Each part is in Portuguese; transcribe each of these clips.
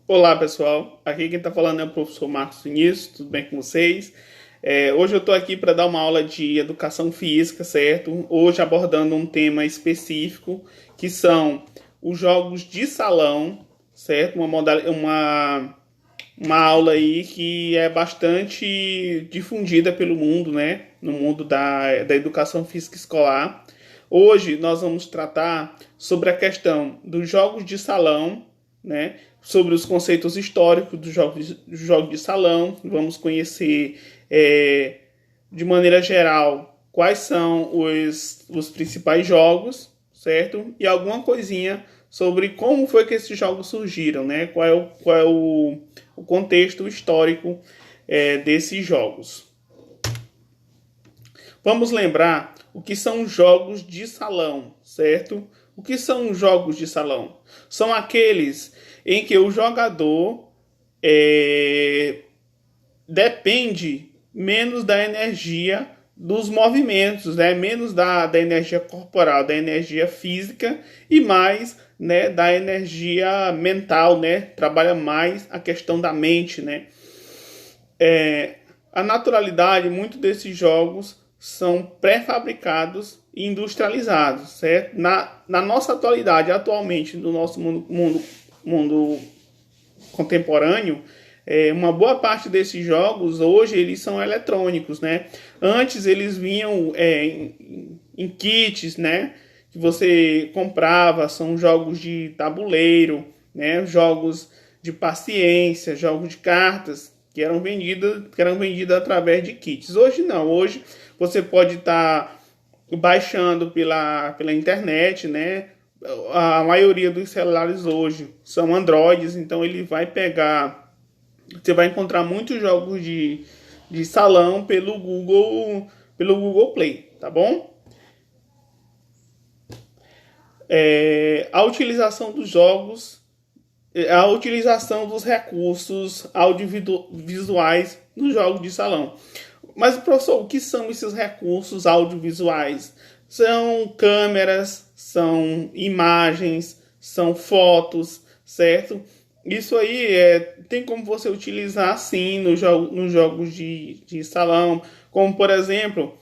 Olá pessoal, aqui quem está falando é o professor Marcos Vinícius, tudo bem com vocês? Hoje eu estou aqui para dar uma aula de educação física, certo? Hoje abordando um tema específico que são os jogos de salão, certo? Uma aula aí que é bastante difundida pelo mundo, né? No mundo da educação física escolar. Hoje nós vamos tratar sobre a questão dos jogos de salão, né? Sobre os conceitos históricos dos jogos de salão. Vamos conhecer, de maneira geral, quais são os principais jogos, certo? E alguma coisinha sobre como foi que esses jogos surgiram, né? Qual é o contexto histórico desses jogos. Vamos lembrar o que são jogos de salão, certo? O que são jogos de salão? São aqueles em que o jogador depende menos da energia dos movimentos, né? Menos da energia corporal, da energia física e mais, né, da energia mental, né? Trabalha mais a questão da mente, né? A naturalidade, muitos desses jogos são pré-fabricados e industrializados, certo? Na nossa atualidade, atualmente, no nosso mundo contemporâneo, uma boa parte desses jogos hoje eles são eletrônicos, né? Antes eles vinham em kits, né? Que você comprava, são jogos de tabuleiro, né? Jogos de paciência, jogos de cartas que eram vendidos através de kits. Hoje não, hoje você pode estar baixando pela internet, né? A maioria dos celulares hoje são Androids, então ele vai pegar. Você vai encontrar muitos jogos de salão pelo Google Play, tá bom? A utilização dos jogos, a utilização dos recursos audiovisuais nos jogos de salão. Mas, professor, o que são esses recursos audiovisuais? São câmeras, são imagens, são fotos, certo? Isso aí tem como você utilizar sim nos jogos de salão, como por exemplo,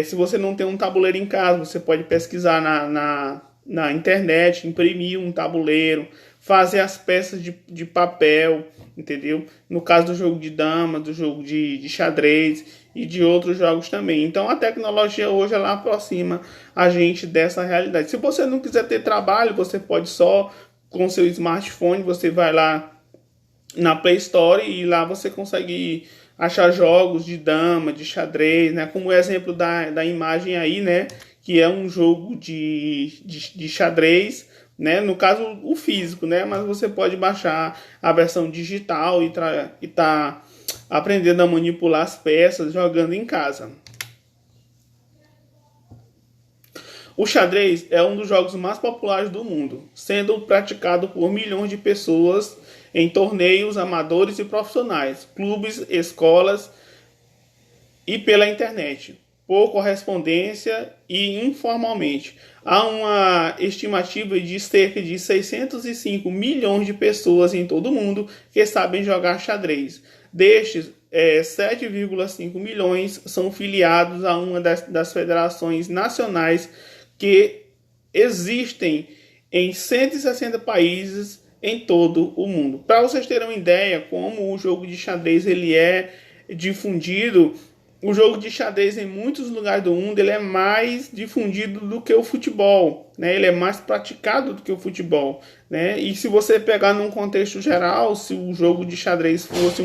se você não tem um tabuleiro em casa, você pode pesquisar na internet, imprimir um tabuleiro, fazer as peças de papel, entendeu? No caso do jogo de dama, do jogo de xadrez e de outros jogos também. Então a tecnologia hoje ela aproxima a gente dessa realidade. Se você não quiser ter trabalho, você pode só com seu smartphone, você vai lá na Play Store e lá você consegue achar jogos de dama, de xadrez, né? Como o exemplo da imagem aí, né? Que é um jogo de xadrez, né? No caso, o físico, né? Mas você pode baixar a versão digital e tá aprendendo a manipular as peças jogando em casa. O xadrez é um dos jogos mais populares do mundo, sendo praticado por milhões de pessoas em torneios amadores e profissionais, clubes, escolas e pela internet, por correspondência e informalmente. Há uma estimativa de cerca de 605 milhões de pessoas em todo o mundo que sabem jogar xadrez. Destes, 7,5 milhões são filiados a uma das federações nacionais que existem em 160 países em todo o mundo. Para vocês terem uma ideia como o jogo de xadrez ele é difundido, o jogo de xadrez em muitos lugares do mundo ele é mais difundido do que o futebol, né? Ele é mais praticado do que o futebol, né? E se você pegar num contexto geral, se o jogo de xadrez fosse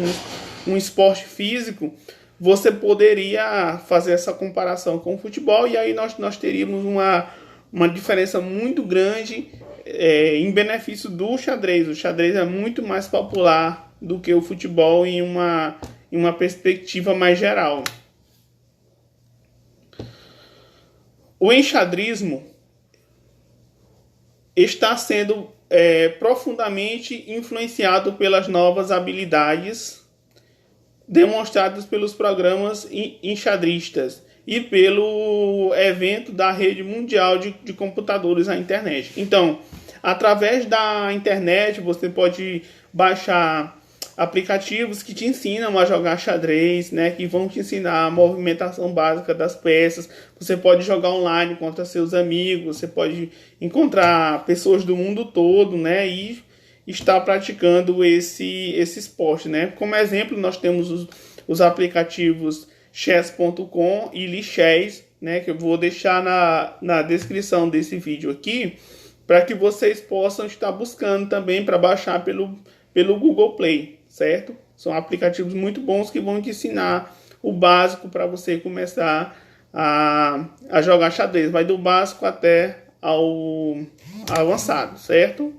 um esporte físico, você poderia fazer essa comparação com o futebol e aí nós teríamos uma diferença muito grande em benefício do xadrez. O xadrez é muito mais popular do que o futebol em uma perspectiva mais geral. O enxadrismo está sendo profundamente influenciado pelas novas habilidades demonstradas pelos programas enxadristas e pelo evento da rede mundial de computadores na internet. Então, Através da internet, você pode baixar aplicativos que te ensinam a jogar xadrez, né, que vão te ensinar a movimentação básica das peças. Você pode jogar online contra seus amigos, você pode encontrar pessoas do mundo todo, né, e estar praticando esse esporte, né. Como exemplo, nós temos os aplicativos chess.com e Lichess, né, que eu vou deixar na descrição desse vídeo aqui, para que vocês possam estar buscando também para baixar pelo Google Play, certo? São aplicativos muito bons que vão te ensinar o básico para você começar a jogar xadrez. Vai do básico até ao avançado, certo?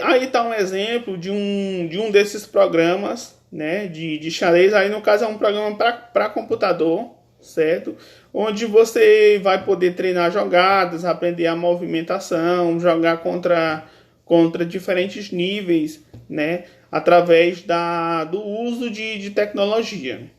Aí está um exemplo de um desses programas, né, de xadrez. Aí no caso é um programa para computador, certo? Onde você vai poder treinar jogadas, aprender a movimentação, jogar contra diferentes níveis, né, através do uso de tecnologia.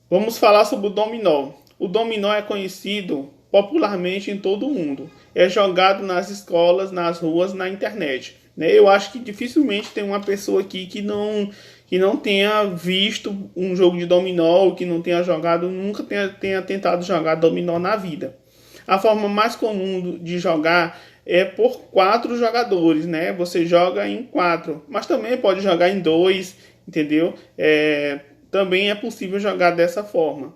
Vamos falar sobre o dominó. O dominó é conhecido popularmente em todo o mundo. É jogado nas escolas, nas ruas, na internet. Eu acho que dificilmente tem uma pessoa aqui que não tenha visto um jogo de dominó, ou que não tenha jogado, nunca tenha tentado jogar dominó na vida. A forma mais comum de jogar é por 4 jogadores, né? Você joga em 4, mas também pode jogar em 2, entendeu? Também é possível jogar dessa forma.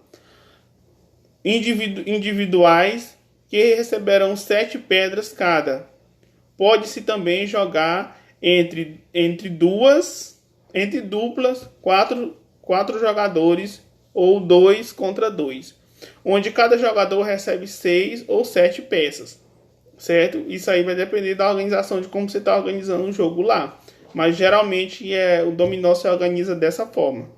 Individuais que receberão 7 pedras cada. Pode-se também jogar entre duplas, 4 jogadores ou 2 contra 2, onde cada jogador recebe 6 ou 7 peças, certo? Isso aí vai depender da organização, de como você está organizando o jogo lá, mas geralmente o dominó se organiza dessa forma.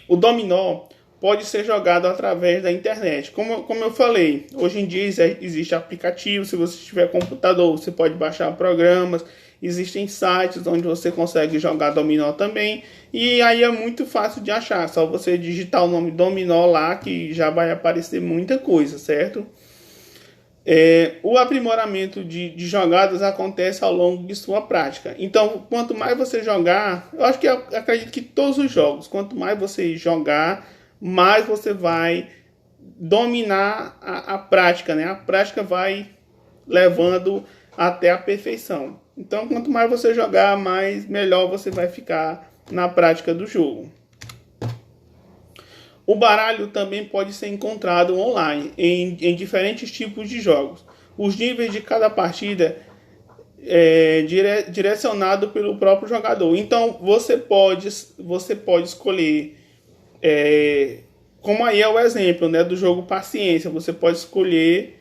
O dominó pode ser jogado através da internet. Como eu falei, hoje em dia existe aplicativo. Se você tiver computador, você pode baixar programas. Existem sites onde você consegue jogar dominó também. E aí é muito fácil de achar. Só você digitar o nome dominó lá que já vai aparecer muita coisa, certo? O aprimoramento de jogadas acontece ao longo de sua prática. Então, quanto mais você jogar, eu acredito que todos os jogos, quanto mais você jogar, mais você vai dominar a prática, né? A prática vai levando até a perfeição. Então, quanto mais você jogar, melhor você vai ficar na prática do jogo. O baralho também pode ser encontrado online em diferentes tipos de jogos. Os níveis de cada partida direcionado pelo próprio jogador. Então, você pode escolher, como aí é o exemplo, né, do jogo Paciência. Você pode escolher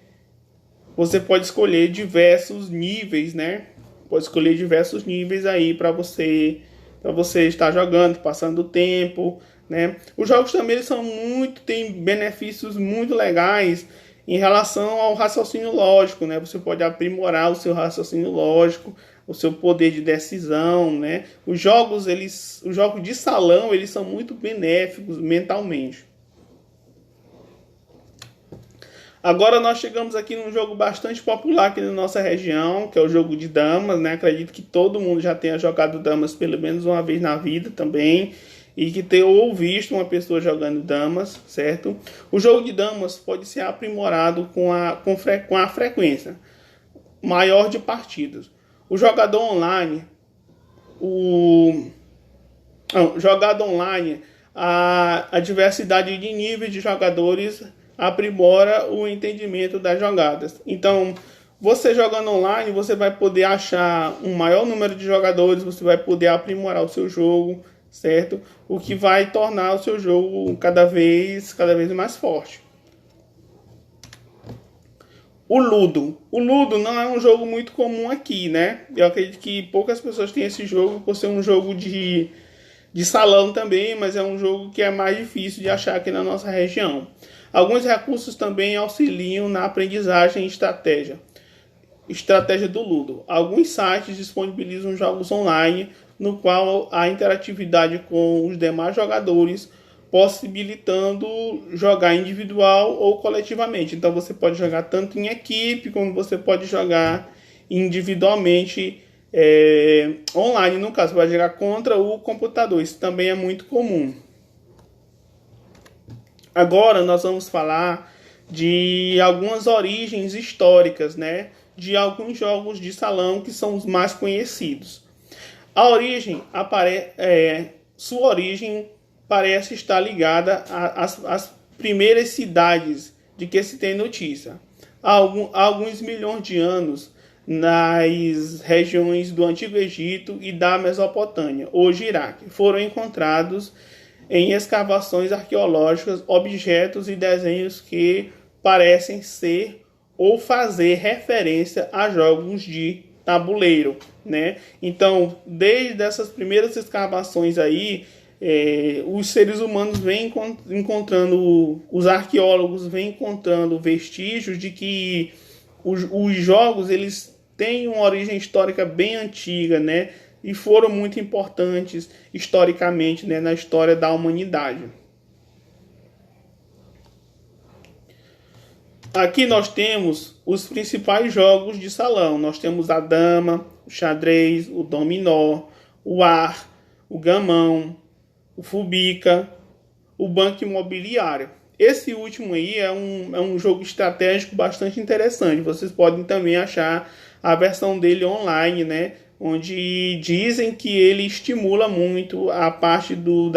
diversos níveis, né? Pode escolher diversos níveis aí para você estar jogando, passando o tempo, né? Os jogos também têm benefícios muito legais em relação ao raciocínio lógico, né? Você pode aprimorar o seu raciocínio lógico, o seu poder de decisão, né? Os jogos de salão, eles são muito benéficos mentalmente. Agora nós chegamos aqui num jogo bastante popular aqui na nossa região, que é o jogo de damas, né? Acredito que todo mundo já tenha jogado damas pelo menos uma vez na vida também, e que tenha ou visto uma pessoa jogando damas, certo? O jogo de damas pode ser aprimorado com a frequência maior de partidas. O jogador online, a diversidade de níveis de jogadores aprimora o entendimento das jogadas. Então, você jogando online, você vai poder achar um maior número de jogadores, você vai poder aprimorar o seu jogo, certo? O que vai tornar o seu jogo cada vez mais forte. O Ludo. O Ludo não é um jogo muito comum aqui, né? Eu acredito que poucas pessoas têm esse jogo por ser um jogo de salão também, mas é um jogo que é mais difícil de achar aqui na nossa região. Alguns recursos também auxiliam na aprendizagem e estratégia do Ludo. Alguns sites disponibilizam jogos online no qual a interatividade com os demais jogadores possibilitando jogar individual ou coletivamente. Então você pode jogar tanto em equipe como você pode jogar individualmente online. No caso, você vai jogar contra o computador. Isso também é muito comum. Agora nós vamos falar de algumas origens históricas, né, de alguns jogos de salão que são os mais conhecidos. A origem sua origem parece estar ligada às primeiras cidades de que se tem notícia. Há alguns milhões de anos nas regiões do Antigo Egito e da Mesopotâmia, hoje Iraque, foram encontrados em escavações arqueológicas objetos e desenhos que parecem ser ou fazer referência a jogos de tabuleiro, né? Então, desde essas primeiras escavações aí, os seres humanos vêm encontrando, os arqueólogos vêm encontrando vestígios de que os jogos eles têm uma origem histórica bem antiga, né? E foram muito importantes historicamente, né, na história da humanidade. Aqui nós temos os principais jogos de salão. Nós temos a dama, o xadrez, o dominó, o ar, o gamão, o fubica, o banco imobiliário. Esse último aí é um jogo estratégico bastante interessante. Vocês podem também achar a versão dele online, né? Onde dizem que ele estimula muito a parte do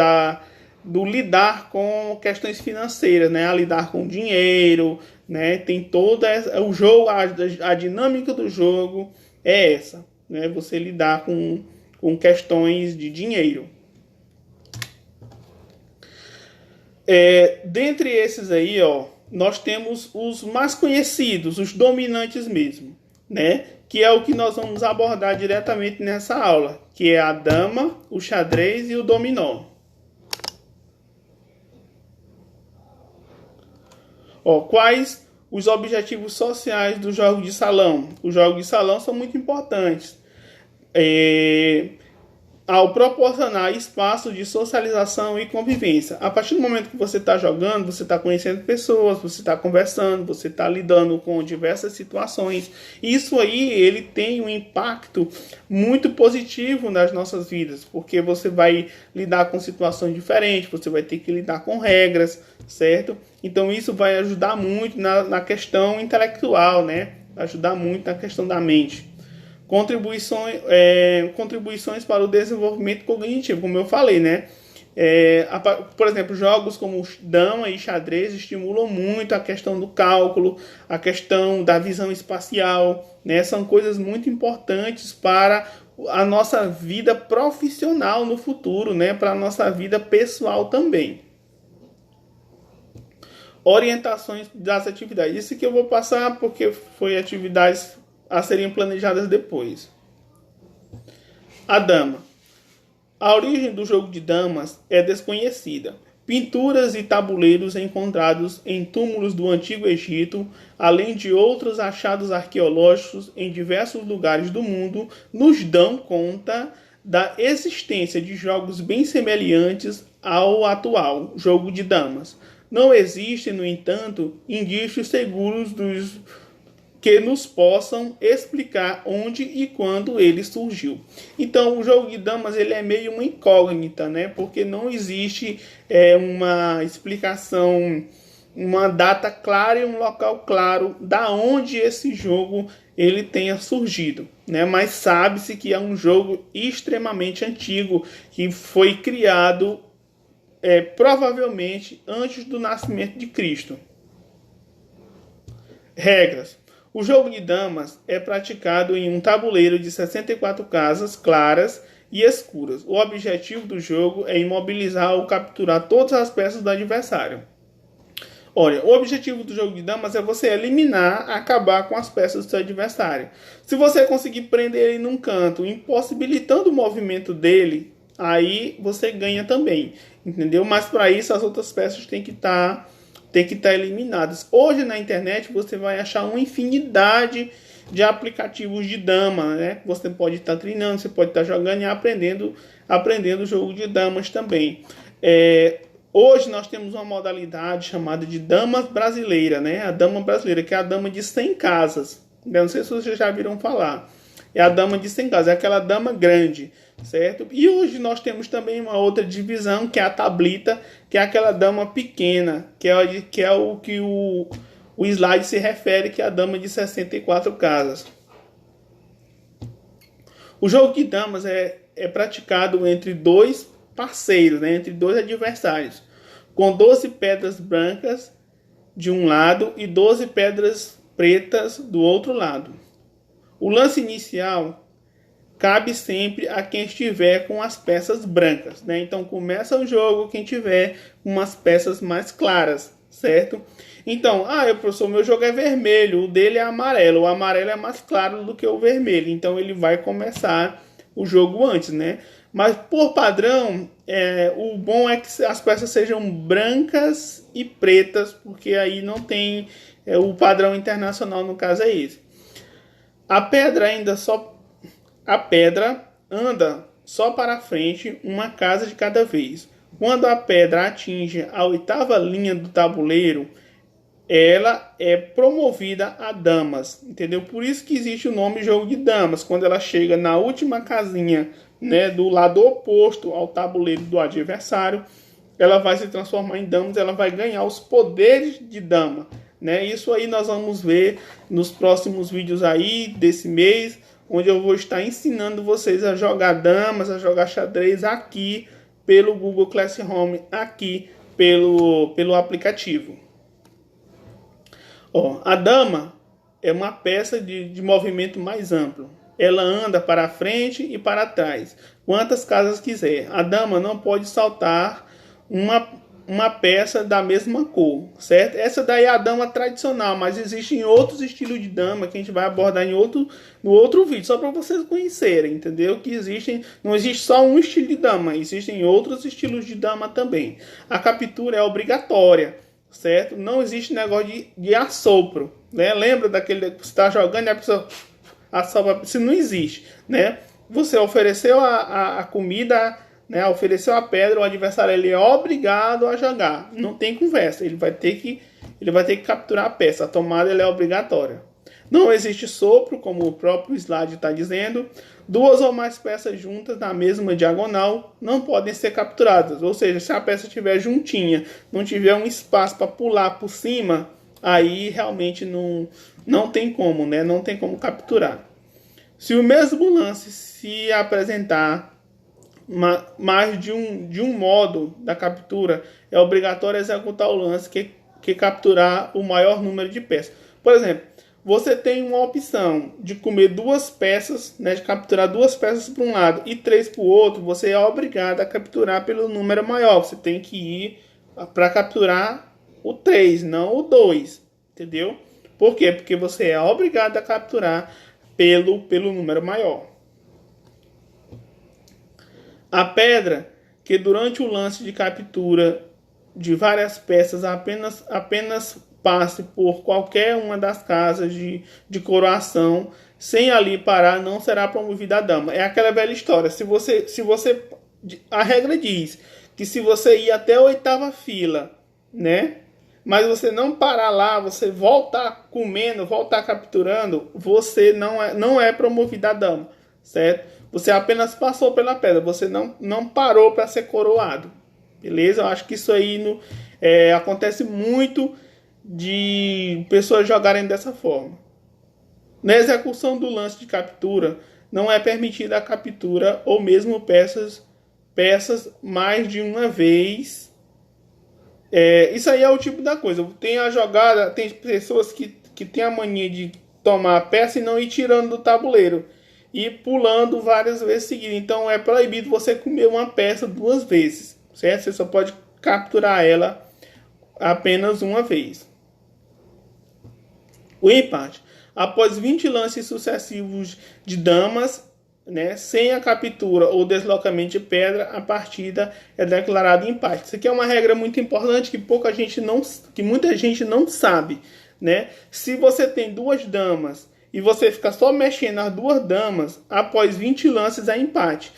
lidar com questões financeiras, né? A lidar com dinheiro, né? Tem toda o jogo, a dinâmica do jogo é essa, né? Você lidar com questões de dinheiro. Dentre esses aí, ó, nós temos os mais conhecidos, os dominantes mesmo, né? Que é o que nós vamos abordar diretamente nessa aula, que é a dama, o xadrez e o dominó. Ó, quais os objetivos sociais do jogo de salão? Os jogos de salão são muito importantes. Ao proporcionar espaço de socialização e convivência. A partir do momento que você está jogando, você está conhecendo pessoas, você está conversando, você está lidando com diversas situações. Isso aí, ele tem um impacto muito positivo nas nossas vidas, porque você vai lidar com situações diferentes, você vai ter que lidar com regras, certo? Então isso vai ajudar muito na questão intelectual, né? Ajudar muito na questão da mente. Contribuições para o desenvolvimento cognitivo, como eu falei, né? Por exemplo, jogos como dama e xadrez estimulam muito a questão do cálculo, a questão da visão espacial, né? São coisas muito importantes para a nossa vida profissional no futuro, né? Para a nossa vida pessoal também. Orientações das atividades. Isso que eu vou passar porque foi atividades a serem planejadas depois. A dama. A origem do jogo de damas é desconhecida. Pinturas e tabuleiros encontrados em túmulos do Antigo Egito, além de outros achados arqueológicos em diversos lugares do mundo, nos dão conta da existência de jogos bem semelhantes ao atual jogo de damas. Não existem, no entanto, indícios seguros que nos possam explicar onde e quando ele surgiu. Então, o jogo de damas ele é meio uma incógnita, né? Porque não existe uma explicação, uma data clara e um local claro da onde esse jogo ele tenha surgido, né? Mas sabe-se que é um jogo extremamente antigo que foi criado provavelmente antes do nascimento de Cristo. Regras. O jogo de damas é praticado em um tabuleiro de 64 casas claras e escuras. O objetivo do jogo é imobilizar ou capturar todas as peças do adversário. Olha, o objetivo do jogo de damas é você eliminar, acabar com as peças do seu adversário. Se você conseguir prender ele num canto, impossibilitando o movimento dele, aí você ganha também, entendeu? Mas para isso as outras peças têm que estar eliminadas. Hoje na internet você vai achar uma infinidade de aplicativos de dama, né? Você pode estar treinando, você pode estar jogando e aprendendo o jogo de damas também. Hoje nós temos uma modalidade chamada de dama brasileira, né? A dama brasileira, que é a dama de 100 casas. Eu não sei se vocês já viram falar. É a dama de 100 casas, é aquela dama grande, certo? E hoje nós temos também uma outra divisão, que é a tablita, que é aquela dama pequena, que é o que o slide se refere, que é a dama de 64 casas. O jogo de damas é praticado entre dois parceiros, né? Entre dois adversários, com 12 pedras brancas de um lado e 12 pedras pretas do outro lado. O lance inicial cabe sempre a quem estiver com as peças brancas, né? Então começa o jogo quem tiver umas peças mais claras, certo? Então, professor, meu jogo é vermelho, o dele é amarelo. O amarelo é mais claro do que o vermelho, então ele vai começar o jogo antes, né? Mas por padrão, o bom é que as peças sejam brancas e pretas, porque aí não tem o padrão internacional, no caso é esse. A pedra anda só para frente, uma casa de cada vez. Quando a pedra atinge a 8ª linha do tabuleiro, ela é promovida a damas, entendeu? Por isso que existe o nome jogo de damas. Quando ela chega na última casinha, né, do lado oposto ao tabuleiro do adversário, ela vai se transformar em damas, ela vai ganhar os poderes de dama, né? Isso aí nós vamos ver nos próximos vídeos aí desse mês, onde eu vou estar ensinando vocês a jogar damas, a jogar xadrez aqui pelo Google Classroom, aqui pelo aplicativo. A dama é uma peça de movimento mais amplo. Ela anda para frente e para trás, quantas casas quiser. A dama não pode saltar uma peça da mesma cor, certo? Essa daí é a dama tradicional, mas existem outros estilos de dama que a gente vai abordar no outro vídeo, só para vocês conhecerem, entendeu? Que não existe só um estilo de dama, existem outros estilos de dama também. A captura é obrigatória, certo? Não existe negócio de assopro, né? Lembra daquele que você está jogando e a pessoa assopra? Isso não existe, né? Você ofereceu a comida, né? Ofereceu a pedra, o adversário ele é obrigado a jogar. Não tem conversa, ele vai ter que capturar a peça. A tomada ela é obrigatória. Não existe sopro, como o próprio slide está dizendo. 2 ou mais peças juntas na mesma diagonal não podem ser capturadas. Ou seja, se a peça estiver juntinha, não tiver um espaço para pular por cima, aí realmente não tem como, né? Não tem como capturar. Se o mesmo lance se apresentar mais de um modo da captura, é obrigatório executar o lance que capturar o maior número de peças. Por exemplo, você tem uma opção de comer 2 peças, né, de capturar 2 peças para um lado e 3 para o outro. Você é obrigado a capturar pelo número maior. Você tem que ir para capturar o 3, não o 2, entendeu? Por quê? Porque você é obrigado a capturar pelo número maior. A pedra, que durante o lance de captura de várias peças apenas passe por qualquer uma das casas de coroação, sem ali parar, não será promovida a dama. É aquela velha história. A regra diz que se você ir até a 8ª fila, né? Mas você não parar lá, você voltar comendo, voltar capturando, você não é promovida a dama, certo? Você apenas passou pela pedra, você não parou para ser coroado, beleza? Eu acho que isso aí acontece muito de pessoas jogarem dessa forma. Na execução do lance de captura, não é permitida a captura ou mesmo peças mais de uma vez. Isso aí é o tipo da coisa. Tem a jogada, tem pessoas que tem a mania de tomar a peça e não ir tirando do tabuleiro e pulando várias vezes seguidas. Então é proibido você comer uma peça 2 vezes, certo? Você só pode capturar ela apenas uma vez. O empate. Após 20 lances sucessivos de damas, né, sem a captura ou deslocamento de pedra, a partida é declarada empate. Isso aqui é uma regra muito importante que muita gente não sabe, né? Se você tem 2 damas e você fica só mexendo as 2 damas, após 20 lances é empate.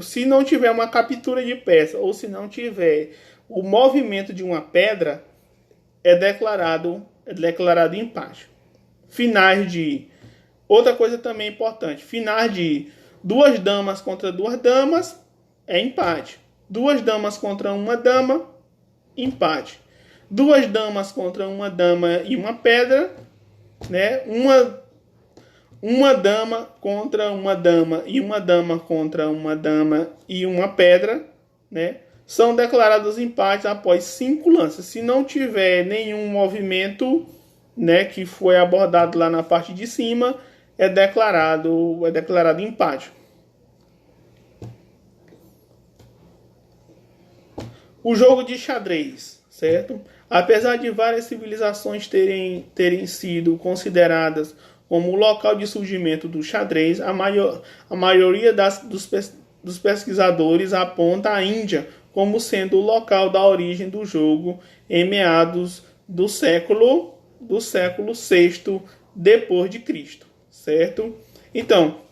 Se não tiver uma captura de peça ou se não tiver o movimento de uma pedra é declarado empate. Finais de... Outra coisa também importante. Finais de duas damas contra duas damas é empate. Duas damas contra uma dama, empate. Duas damas contra uma dama e uma pedra, né? Uma dama contra uma dama e uma dama contra uma dama e uma pedra, né? São declarados empates após 5 lances. Se não tiver nenhum movimento, né, que foi abordado lá na parte de cima, é declarado empate. O jogo de xadrez, certo? Apesar de várias civilizações terem sido consideradas como o local de surgimento do xadrez, a maioria dos pesquisadores aponta a Índia como sendo o local da origem do jogo em meados do século VI depois de Cristo, certo? Então,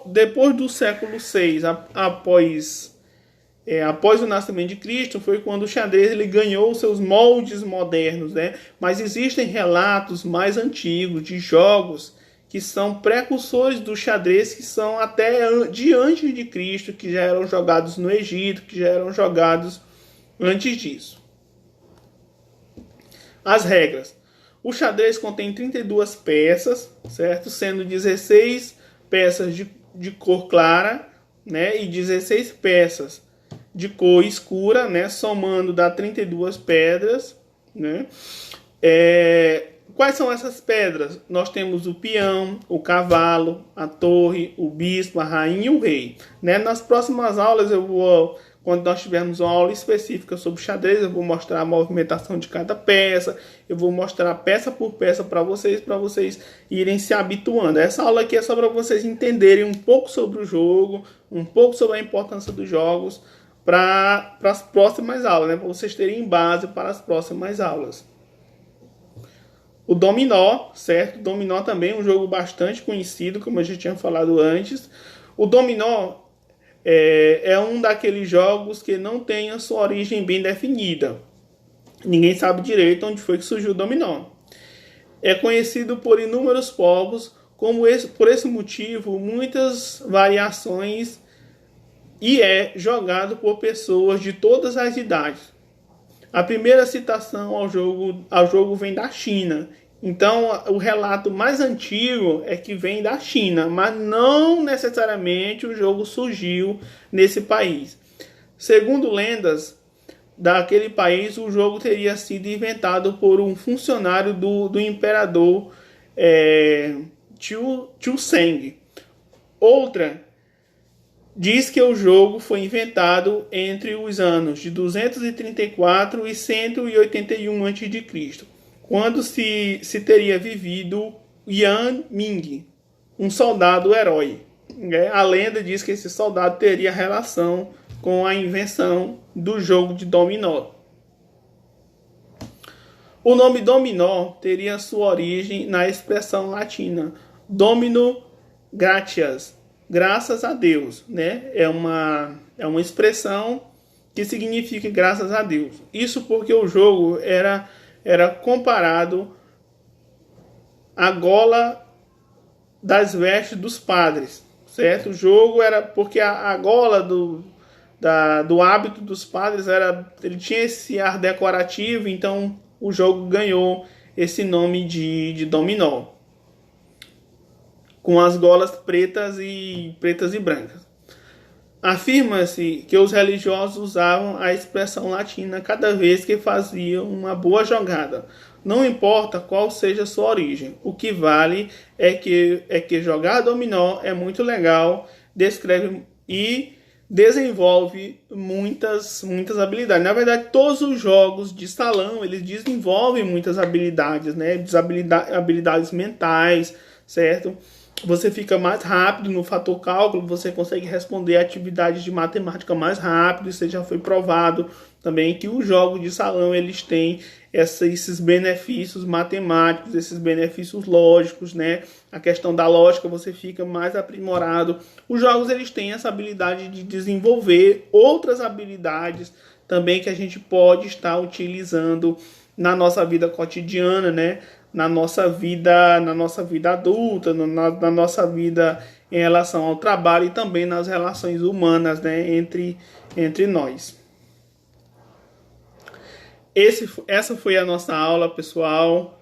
depois do século VI, após o nascimento de Cristo, foi quando o xadrez ele ganhou seus moldes modernos, né? Mas existem relatos mais antigos de jogos que são precursores do xadrez, que são até de antes de Cristo, que já eram jogados no Egito, que já eram jogados antes disso. As regras. O xadrez contém 32 peças, certo? Sendo 16 peças de cor clara, né? E 16 peças de cor escura, né? Somando dá 32 pedras, né? Quais são essas pedras? Nós temos o peão, o cavalo, a torre, o bispo, a rainha e o rei, né? Nas próximas aulas quando nós tivermos uma aula específica sobre xadrez, eu vou mostrar a movimentação de cada peça, eu vou mostrar peça por peça para vocês irem se habituando. Essa aula aqui é só para vocês entenderem um pouco sobre o jogo, um pouco sobre a importância dos jogos para as próximas aulas, né? Para vocês terem base para as próximas aulas. O dominó, certo? O dominó também é um jogo bastante conhecido, como eu já tinha falado antes. O dominó é um daqueles jogos que não tem a sua origem bem definida. Ninguém sabe direito onde foi que surgiu o dominó. É conhecido por inúmeros povos, por esse motivo, muitas variações, e é jogado por pessoas de todas as idades. A primeira citação ao jogo vem da China. Então, o relato mais antigo é que vem da China, mas não necessariamente o jogo surgiu nesse país. Segundo lendas daquele país, o jogo teria sido inventado por um funcionário do imperador Qiu Sheng. Outra diz que o jogo foi inventado entre os anos de 234 e 181 a.C., quando se teria vivido Yan Ming, um soldado herói. A lenda diz que esse soldado teria relação com a invenção do jogo de dominó. O nome dominó teria sua origem na expressão latina domino gratias, graças a Deus, né? É uma expressão que significa graças a Deus. Isso porque o jogo era comparado à gola das vestes dos padres, certo? O jogo era porque a gola do hábito dos padres ele tinha esse ar decorativo, então o jogo ganhou esse nome de dominó, com as golas pretas e brancas. Afirma-se que os religiosos usavam a expressão latina cada vez que faziam uma boa jogada. Não importa qual seja a sua origem. O que vale é que jogar dominó é muito legal, descreve e desenvolve muitas habilidades. Na verdade, todos os jogos de salão, eles desenvolvem muitas habilidades, né? Habilidades mentais, certo? Você fica mais rápido no fator cálculo, você consegue responder atividades de matemática mais rápido. Isso já foi provado também que os jogos de salão eles têm esses benefícios matemáticos, esses benefícios lógicos, né? A questão da lógica você fica mais aprimorado. Os jogos eles têm essa habilidade de desenvolver outras habilidades também que a gente pode estar utilizando na nossa vida cotidiana, né? Na nossa vida adulta, na nossa vida em relação ao trabalho e também nas relações humanas, né? Entre nós. Essa foi a nossa aula, pessoal.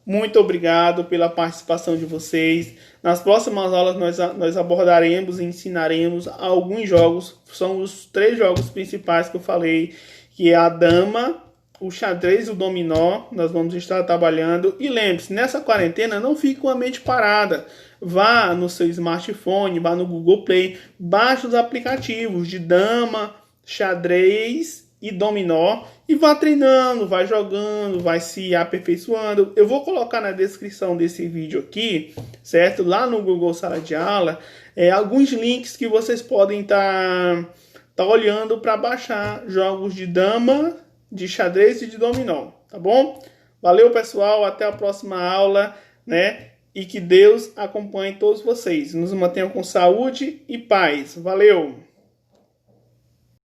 Muito obrigado pela participação de vocês. Nas próximas aulas nós abordaremos e ensinaremos alguns jogos. São os 3 jogos principais que eu falei, que é a dama, o xadrez e o dominó. Nós vamos estar trabalhando. E lembre-se, nessa quarentena não fique com a mente parada. Vá no seu smartphone, vá no Google Play, baixe os aplicativos de dama, xadrez e dominó e vá treinando, vai jogando, vai se aperfeiçoando. Eu vou colocar na descrição desse vídeo aqui, certo? Lá no Google Sala de Aula, alguns links que vocês podem estar olhando para baixar jogos de dama, de xadrez e de dominó, tá bom? Valeu, pessoal, até a próxima aula, né? E que Deus acompanhe todos vocês. Nos mantenham com saúde e paz. Valeu!